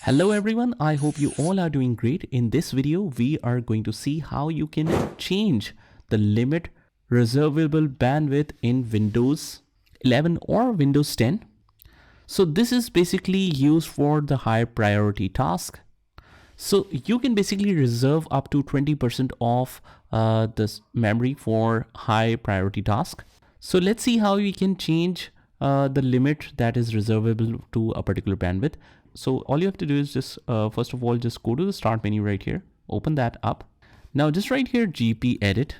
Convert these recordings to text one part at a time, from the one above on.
Hello everyone, I hope you all are doing great. In this video, we are going to see how you can change the limit reservable bandwidth in Windows 11 or Windows 10. So this is basically used for the high priority task. So you can basically reserve up to 20% of this memory for high priority task. So let's see how we can change the limit that is reservable to a particular bandwidth. So all you have to do is just first of all just go to the start menu right here, open that up. Now just right here GP edit,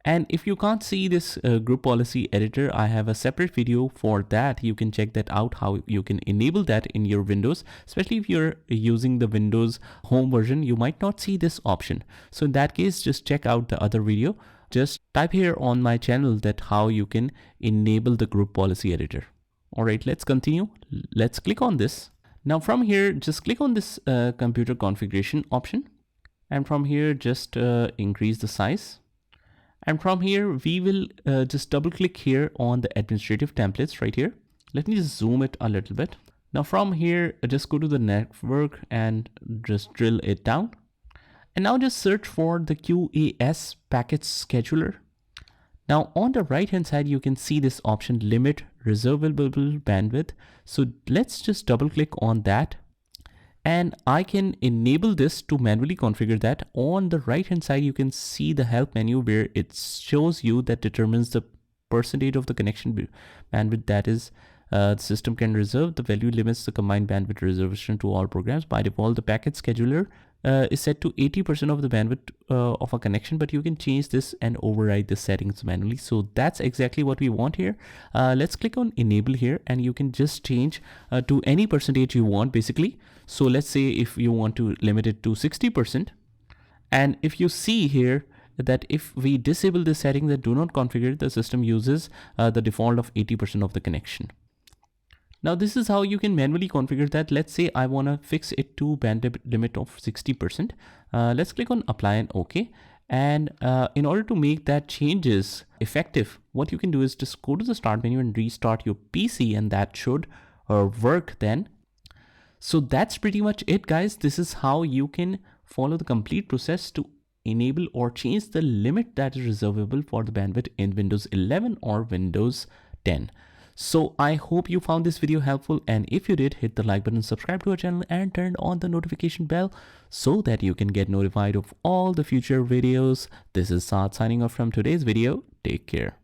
and if you can't see this group policy editor, I have a separate video for that. You can check that out, how you can enable that in your Windows, especially if you're using the Windows home version. You might not see this option, so in that case just check out the other video. Just type here on my channel that how you can enable the group policy editor. All right, let's continue. Let's click on this. Now from here, just click on this computer configuration option. And from here, just increase the size. And from here, we will just double click here on the administrative templates right here. Let me just zoom it a little bit. Now from here, just go to the network and just drill it down. And now just search for the QAS package scheduler. Now on the right hand side, you can see this option, limit reservable bandwidth. So let's just double click on that. And I can enable this to manually configure that. On the right hand side, you can see the help menu where it shows you that determines the percentage of the connection bandwidth that is the system can reserve. The value limits the combined bandwidth reservation to all programs. By default, the package scheduler is set to 80% of the bandwidth of a connection, but you can change this and override the settings manually. So that's exactly what we want here. Let's click on enable here, and you can just change to any percentage you want basically. So let's say if you want to limit it to 60%, and if you see here that if we disable the setting that do not configure, the system uses the default of 80% of the connection. Now this is how you can manually configure that. Let's say I want to fix it to band limit of 60%. Let's click on apply and OK. And in order to make that changes effective, what you can do is just go to the start menu and restart your PC, and that should work then. So that's pretty much it, guys. This is how you can follow the complete process to enable or change the limit that is reservable for the bandwidth in Windows 11 or Windows 10. So I hope you found this video helpful, and if you did, hit the like button, subscribe to our channel, and turn on the notification bell so that you can get notified of all the future videos. This is Saad signing off from today's video. Take care.